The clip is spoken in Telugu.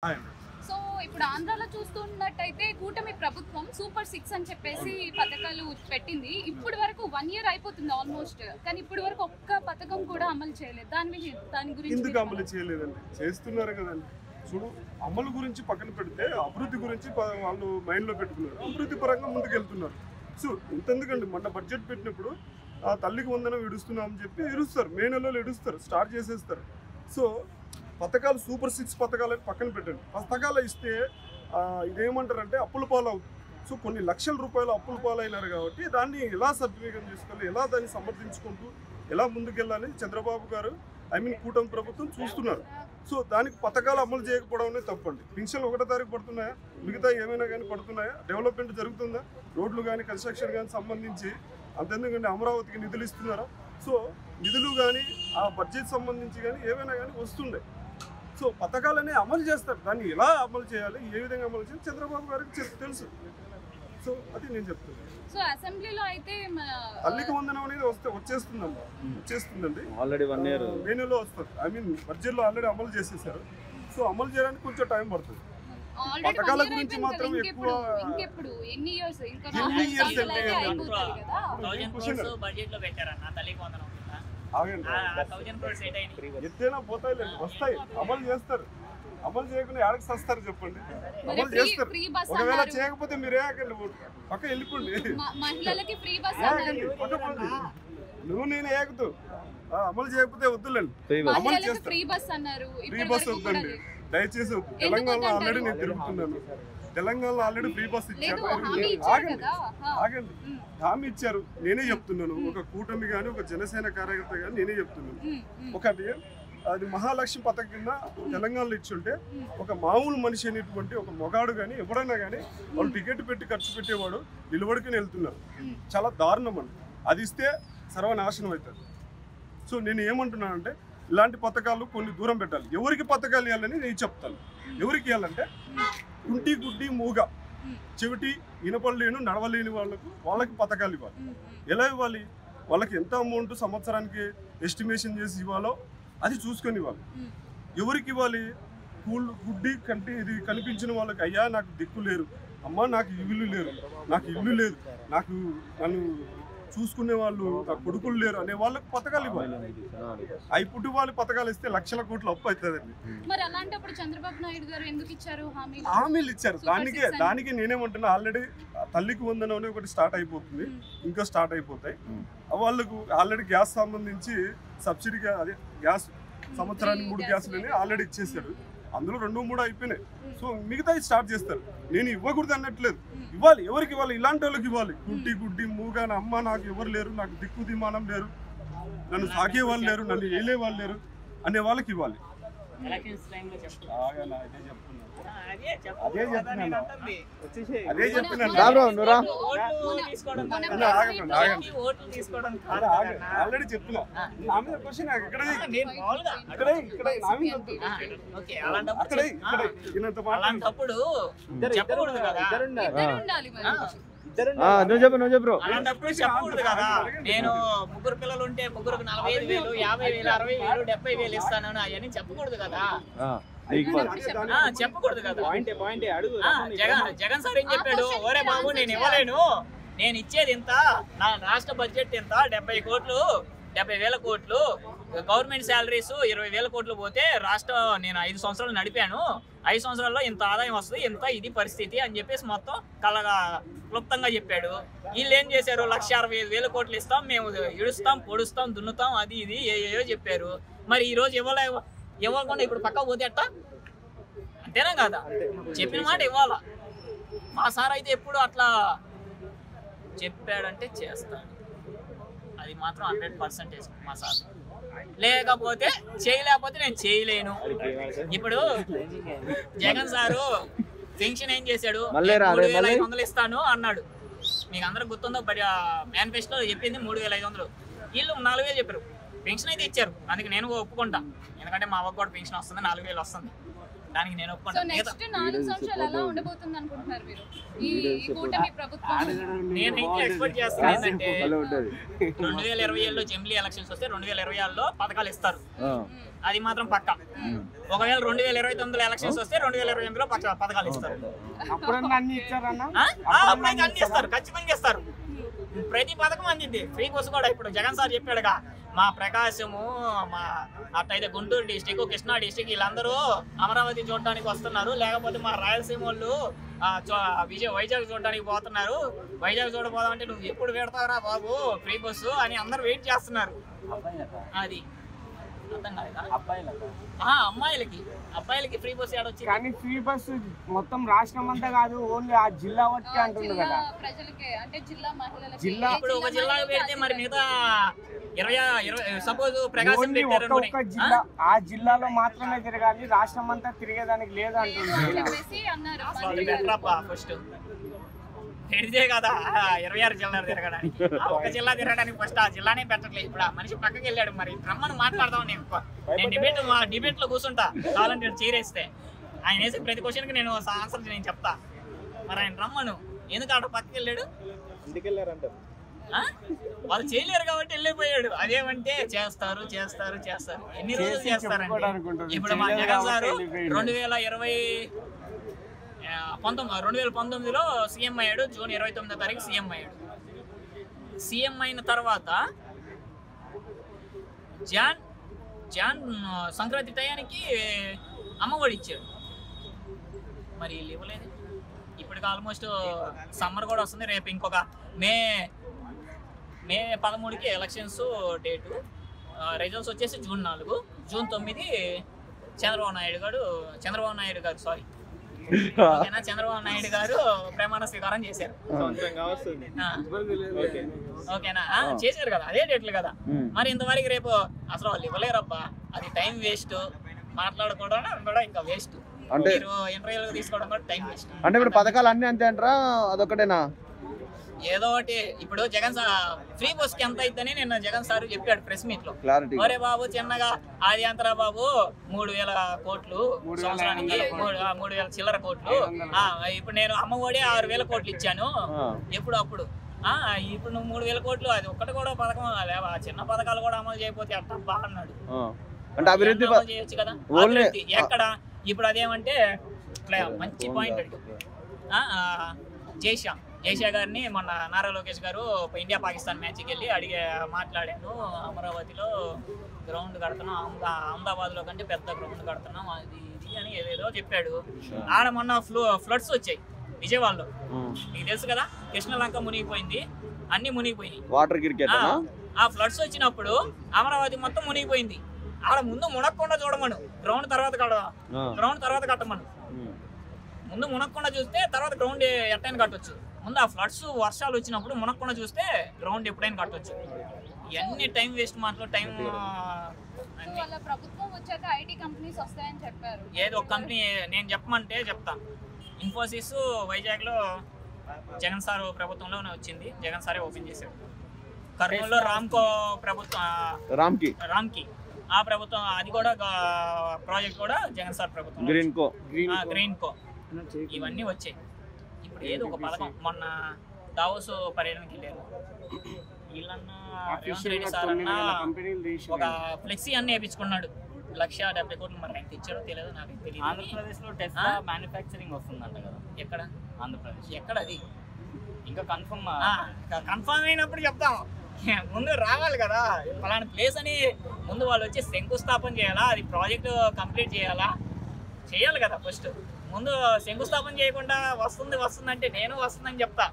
సో ఇప్పుడు ఆంధ్రాలో చూస్తున్నట్టయితే కూటమి ప్రభుత్వం సూపర్ 6 అని చెప్పేసి పథకాలు పెట్టింది. ఇప్పటి వరకు 1 ఇయర్ అయిపోతుంది ఆల్మోస్ట్. కానీ ఇప్పటి వరకు ఒక్క పథకం కూడా అమలు చేయలేదు. దాని గురించి ఎందుకు అమలు చేయలేదండి? చేస్తున్నారు కదండి. చూడు, అమలు గురించి పక్కన పెడితే అభివృద్ధి గురించి వాళ్ళు మైండ్లో పెట్టుకున్నారు. అభివృద్ధి పరంగా ముందుకు వెళ్తున్నారు. సో ఇంతెందుకండి, మొన్న బడ్జెట్ పెట్టినప్పుడు తల్లికి వందనం ఇడుస్తున్నామని చెప్పి ఇడుస్తారు, మే నెలలో ఇడుస్తారు, స్టార్ట్ చేసేస్తారు. సో పథకాలు సూపర్ 6 పథకాలని పక్కన పెట్టండి. పథకాలు ఇస్తే ఇదేమంటారంటే అప్పుల పాలు అవుతుంది. సో కొన్ని లక్షల రూపాయలు అప్పుల పాలు అయినారు కాబట్టి దాన్ని ఎలా సద్వినియోగం చేసుకోవాలి, ఎలా దాన్ని సమర్థించుకుంటూ ఎలా ముందుకెళ్ళాలని చంద్రబాబు గారు కూటమి ప్రభుత్వం చూస్తున్నారు. సో దానికి పథకాలు అమలు చేయకపోవడం అనేది తప్పండి. పింఛన్లు 1వ తారీఖు పడుతున్నాయా? మిగతా ఏమైనా కానీ పడుతున్నాయా? డెవలప్మెంట్ జరుగుతుందా? రోడ్లు కానీ కన్స్ట్రక్షన్ కానీ సంబంధించి అంతెందుకంటే అమరావతికి నిధులు ఇస్తున్నారా? సో నిధులు కానీ ఆ బడ్జెట్ సంబంధించి కానీ ఏమైనా కానీ వస్తుండే. సో పథకాలనే అమలు చేస్తారు. దాన్ని ఎలా అమలు చేయాలి, ఏ విధంగా అమలు చేయాలి చంద్రబాబు గారికి తెలుసు. సో అది నేను చెప్తున్నాను. సో అసెంబ్లీలో అయితే తల్లికి వందనం అనేది వచ్చేస్తుందండి. ఆల్రెడీ 1 ఇయర్ మే నెలలో వస్తుంది. బడ్జెట్లో ఆల్రెడీ అమలు చేసేసారు. సో అమలు చేయడానికి కొంచెం టైం పడుతుంది. పథకాల గురించి మాత్రం ఎక్కువ ఎన్ని ఇయర్స్ ఎత్తైనా పోతాయి, వస్తాయి, అమలు చేస్తారు. అమలు చేయకుండా ఎక్కడికి వస్తారు చెప్పండి? అమలు చేస్తారు. ఒకవేళ చేయకపోతే మీరే పక్క వెళ్ళిపోండి. నువ్వు నేను ఏకుతూ అమలు చేయకపోతే వద్దులేండి. అమలు చేస్తారు. ఫ్రీ బస్ వద్దండి, దయచేసి వద్దు. తెలంగాణలో ఆల్రెడీ నేను తిరుగుతున్నాను. తెలంగాణలో ఆల్రెడీ ఫ్రీ బస్ ఇచ్చారు. ఆగండి, హామీ ఇచ్చారు. నేనే చెప్తున్నాను, ఒక కూటమి కానీ ఒక జనసేన కార్యకర్త కానీ నేనే చెప్తున్నాను. ఒకటి అది మహాలక్ష్మి పథకం కింద తెలంగాణలో ఇచ్చుంటే ఒక మామూలు మనిషి అనేటువంటి ఒక మొగాడు కానీ ఎవరైనా కానీ వాళ్ళు టికెట్ పెట్టి ఖర్చు పెట్టేవాడు నిలబడుకుని వెళ్తున్నారు. చాలా దారుణం అండి. అది ఇస్తే సర్వనాశనం అవుతుంది. సో నేను ఏమంటున్నానంటే ఇలాంటి పథకాలు కొన్ని దూరం పెట్టాలి. ఎవరికి పథకాలు ఇవ్వాలని నేను చెప్తాను. ఎవరికి ఇవ్వాలంటే కుంటి గుడ్డి మూగ చెవిటి ఇనపడలేను నడవలేని వాళ్ళకి పథకాలు ఇవ్వాలి. ఎలా ఇవ్వాలి? వాళ్ళకి ఎంత అమౌంట్ సంవత్సరానికి ఎస్టిమేషన్ చేసి ఇవ్వాలో అది చూసుకొని ఇవ్వాలి. ఎవరికి ఇవ్వాలి? గుడ్డి కంటే ఇది కనిపించిన వాళ్ళకి, అయ్యా నాకు దిక్కు లేరు, అమ్మ నాకు ఇల్లు లేరు, నాకు ఇల్లు లేదు, నన్ను చూసుకునే వాళ్ళు నా కొడుకులు లేరు అనే వాళ్ళకి పథకాలు ఇవ్వాలి. అవి పుట్టి వాళ్ళు పథకాలు ఇస్తే లక్షల కోట్ల అప్పు అవుతుందండి. మరి అలాంటప్పుడు చంద్రబాబు నాయుడు గారు ఎందుకు ఇచ్చారు హామీలు ఇచ్చారు? దానికి నేనేమంటున్నా, ఆల్రెడీ తల్లికి వందనం అని ఒకటి స్టార్ట్ అయిపోతుంది, ఇంకా స్టార్ట్ అయిపోతాయి. వాళ్ళకు ఆల్రెడీ గ్యాస్ సంబంధించి సబ్సిడీగా అదే గ్యాస్ సంవత్సరానికి 3 గ్యాసులని ఆల్రెడీ ఇచ్చేసాడు. అందులో 2-3 అయిపోయినాయి. సో మిగతా స్టార్ట్ చేస్తారు. నేను ఇవ్వకూడదు అన్నట్లేదు, ఇవ్వాలి. ఎవరికి ఇవ్వాలి? ఇలాంటి వాళ్ళకి ఇవ్వాలి. కుంటి గుడ్డి మూగాన అమ్మ నాకు ఎవరు లేరు, నాకు దిక్కు దిమానం లేరు, నన్ను సాకే వాళ్ళు లేరు, నన్ను ఏలే వాళ్ళు లేరు అనే వాళ్ళకి ఇవ్వాలి. ఆల్రెడీ చెప్తున్నా. నువ్వు చెప్పు. అలాంటప్పుడు చెప్పకూడదు కదా. నేను 3 పిల్లలు ఉంటే 3కి 45,000, 50,000, 60,000, 70,000 ఇస్తాను అవన్నీ చెప్పకూడదు కదా. చెప్పకూడదు కదా. జగన్ సార్ ఏం చెప్పాడు? ఓరే బాబు, నేను ఇవ్వలేను, నేను ఇచ్చేది ఇంత, నా రాష్ట్ర బడ్జెట్ ఇంత 70,000 కోట్లు, గవర్నమెంట్ శాలరీస్ 20,000 కోట్లు పోతే రాష్ట్రం నేను 5 సంవత్సరాలు నడిపాను, 5 సంవత్సరాల్లో ఇంత ఆదాయం వస్తుంది, ఇంత ఇది పరిస్థితి అని చెప్పేసి మొత్తం క్లుప్తంగా చెప్పాడు. వీళ్ళు ఏం చేశారు? 1,65,000 కోట్లు ఇస్తాం, మేము ఇడుస్తాం, పొడుస్తాం, దున్నుతాం, అది ఇది ఏయో చెప్పారు. మరి ఈ రోజు ఇవ్వకుండా ఇప్పుడు పక్క పోతే అట్ట అంతేనా కదా? చెప్పిన మాట ఇవ్వాలా. మా సార్ అయితే ఎప్పుడు అట్లా చెప్పాడంటే చేస్తాడు, అది మాత్రం 100% మా సార్. లేకపోతే చేయలేకపోతే నేను చేయలేను. ఇప్పుడు జగన్ సారు పెన్షన్ ఏం చేశాడు? 3,500 ఇస్తాను అన్నాడు. మీకు అందరూ గుర్తుందో? మేనిఫెస్టోలో చెప్పింది 3,500. వీళ్ళు 4,000 చెప్పారు. పెన్షన్ అయితే ఇచ్చారు. అందుకే నేను ఒప్పుకుంటా, ఎందుకంటే మా అవ్వకు కూడా పెన్షన్ వస్తుంది, 4,000 వస్తుంది. దానికి నేను సో ఒప్పుకుంటాను. నెక్స్ట్ 4 సంవత్సరాలు ఎలా ఉండబోతుంది అనుకుంటున్నారు మీరు ఈ కూటమి ప్రభుత్వం? నేను ఇంకా ఎక్స్పెక్ట్ చేస్తాను ఏంటంటే 2027లో జమిలీ ఎలక్షన్స్ వస్తే 2026లో పథకాలు ఇస్తారు, అది మాత్రం పక్కా. ఒకవేళ 2029లో ఎలక్షన్స్ వస్తే 2028లో పథకాలు ఇస్తారు. అప్పుడన్నా అన్ని ఇచ్చారన్నా? అప్పుడైతే అన్ని ఇస్తారు, ఖచ్చితంగా ఇస్తారు. ప్రతి పథకం అందింది. ఫ్రీ బస్సు కూడా ఇప్పుడు జగన్ సార్ చెప్పాడుగా, మా ప్రకాశము, మా అట్టయితే గుంటూరు డిస్టిక్, కృష్ణా డిస్టిక్ వీళ్ళందరూ అమరావతి చూడడానికి వస్తున్నారు, లేకపోతే మా రాయలసీమ వాళ్ళు వైజాగ్ చూడడానికి పోతున్నారు. వైజాగ్ చూడబోదామంటే నువ్వు ఎప్పుడు పెడతావురా బాబు ఫ్రీ బస్సు అని అందరూ వెయిట్ చేస్తున్నారు. అది అర్థం కాలేదా? అబ్బాయిలకి ఫ్రీ బస్ ఏడొచ్చి, కానీ ఫ్రీ బస్సు మొత్తం రాష్ట్రం అంతా కాదు, ఓన్లీ ఆ జిల్లా వరకే అంటుంది కదా. ప్రజలకే అంటే జిల్లా మహిళలకి. జిల్లా ఇప్పుడు ఒక జిల్లాకు పెడితే మరి మిగతా 20 సపోజ్ ప్రకాశం ఒక్క జిల్లా, ఆ జిల్లాలో మాత్రమే తిరగాలి, రాష్ట్రం అంతా తిరిగేదానికి లేదు అంటుంది. చెప్పేసి అన్నారు. ఫస్ట్ పెడితే కదా 26 జిల్లాలు తిరగడానికి, ఒక జిల్లా తిరగడానికి ఫస్ట్ ఆ జిల్లానే పెట్టట్లేదు. ఇప్పుడు ఆ మనిషి పక్కకి వెళ్ళాడు, మరి రమ్మని మాట్లాడదాం. నేను డిబేట్ లో కూర్చుంటా, కావాలంటే చీరేస్తే ఆయన వేసే ప్రతి క్వశ్చన్కి నేను ఆన్సర్ నేను చెప్తా. మరి ఆయన రమ్మను, ఎందుకు అక్కడ పక్కకి వెళ్ళాడు? వాళ్ళు చేయలేరు కాబట్టి వెళ్ళిపోయాడు. అదేమంటే చేస్తారు. ఎన్ని రోజులు చేస్తారండి? ఇప్పుడు మా జగన్ సారు 2019లో సీఎం అయ్యాడు. జూన్ 29వ తారీఖు సీఎం అయ్యాడు. సీఎం అయిన తర్వాత జాన్ సంక్రాంతి టయానికి అమ్మఒడి ఇచ్చాడు. మరి వీళ్ళు ఇవ్వలేదు. ఇప్పటికి ఆల్మోస్ట్ సమ్మర్ కూడా వస్తుంది. రేపు ఇంకొక మే 13కి ఎలక్షన్స్ డేటు, రిజల్ట్స్ వచ్చేసి జూన్ 4, జూన్ 9 చంద్రబాబు నాయుడు గారు చంద్రబాబు నాయుడు గారు ప్రమాణ స్వీకారం చేశారు. ఓకేనా? చేశారు కదా, అదే డేట్లు కదా. మరి ఇంతవరకు రేపు అసలు వాళ్ళు ఇవ్వలేరబ్బా, అది టైం వేస్ట్. మాట్లాడుకోవడం కూడా ఇంకా వేస్ట్. అంటే ఇంటర్వ్యూలు తీసుకోవడం కూడా టైం వేస్ట్. అంటే ఇప్పుడు పథకాలు అన్ని అంతే అంటారా, అదొకటేనా? ఏదో ఒకటి. ఇప్పుడు జగన్ ఫ్రీ బస్ కి ఎంత అయిద్దని నిన్న జగన్ సార్ చెప్పాడు ప్రెస్ మీట్ లో. ఒరే బాబు చిన్నగా అది అంతరా బాబు 3000 కోట్లు సంవత్సరానికి, 3000 చిల్లర కోట్లు. ఇప్పుడు నేను అమ్మఒడి 6000 కోట్లు ఇచ్చాను అప్పుడు ఇప్పుడు నువ్వు 3000 కోట్లు, అది ఒక్కటి కూడా పథకం లేవా? చిన్న పథకాలు కూడా అమలు చేయకపోతే అట్టబ్బా అన్నాడు. అంటే అభివృద్ధి చేయొచ్చు కదా. ఎక్కడ ఇప్పుడు అదేమంటే మంచి పాయింట్ అడిగి జైషా గారిని మొన్న నారా లోకేష్ గారు ఇండియా పాకిస్తాన్ మ్యాచ్కి వెళ్ళి మాట్లాడాను. అమరావతిలో గ్రౌండ్ కడుతున్నాం, అహ్మదాబాద్లో కంటే పెద్ద గ్రౌండ్ కడుతున్నాం, అది ఇది అని ఏదేదో చెప్పాడు. ఆడ మొన్న ఫ్లడ్స్ వచ్చాయి విజయవాడలో, నీకు తెలుసు కదా. కృష్ణలంక మునిగిపోయింది, అన్ని మునిగిపోయినాయి. వాటర్ క్రికెట్ ఆ ఫ్లడ్స్ వచ్చినప్పుడు అమరావతి మొత్తం మునిగిపోయింది. ఆడ ముందు మునక్కుండా చూడమను, గ్రౌండ్ తర్వాత కట్టమను. ముందు మునక్కుండా చూస్తే తర్వాత గ్రౌండ్ ఎట్టైనా కట్టొచ్చు. ముందు ఆ ఫ్లడ్స్ వర్షాలు వచ్చినప్పుడు మునక్కుండా చూస్తే గ్రౌండ్ ఎప్పుడైనా కట్టొచ్చు. ఇవన్నీ టైం వేస్ట్ మాటలు. టైం ప్రభుత్వం వచ్చాక ఐటీ కంపెనీస్ వస్తాయని చెప్పారు. ఏదో ఒక కంపెనీ నేను చెప్పమంటే చెప్తా. ఇన్ఫోసిస్ వైజాగ్లో జగన్ సార్ ప్రభుత్వంలోనే వచ్చింది, జగన్ సారే ఓపెన్ చేశాడు. కర్నూలులో రామ్కో ప్రభుత్వం, రామ్కి ఆ ప్రభుత్వం, అది కూడా ప్రాజెక్ట్ కూడా జగన్ సార్ ప్రభుత్వం. గ్రీన్కో ఇవన్నీ వచ్చాయి. ఇప్పుడు ఏదో ఒక పథకం. మొన్న దావోస్ పర్యటనకి వెళ్ళారు వీళ్ళన్నా, రేవంత్ రెడ్డి సార్ అన్న ఒక ఫ్లెక్సీ అన్ని వేయించుకున్నాడు. 1,70 కోట్లు. మరి ఆయన తెచ్చాడో తెలియదు, నాకు తెలియదు. ఆంధ్రప్రదేశ్లో టెస్లా మ్యానుఫ్యాక్చరింగ్ వస్తుందంట కదా. ఎక్కడ? ఆంధ్రప్రదేశ్. ఎక్కడ అది? ఇంకా కన్ఫర్మ్ అయినప్పుడు చెప్తాం. ముందు రావాలి కదా ఫలానా ప్లేస్ అని. ముందు వాళ్ళు వచ్చి శంకుస్థాపన చేయాలా, అది ప్రాజెక్టు కంప్లీట్ చేయాలి కదా. ఫస్ట్ ముందు శంకుస్థాపన చేయకుండా వస్తుంది అంటే నేను వస్తుందని చెప్తా.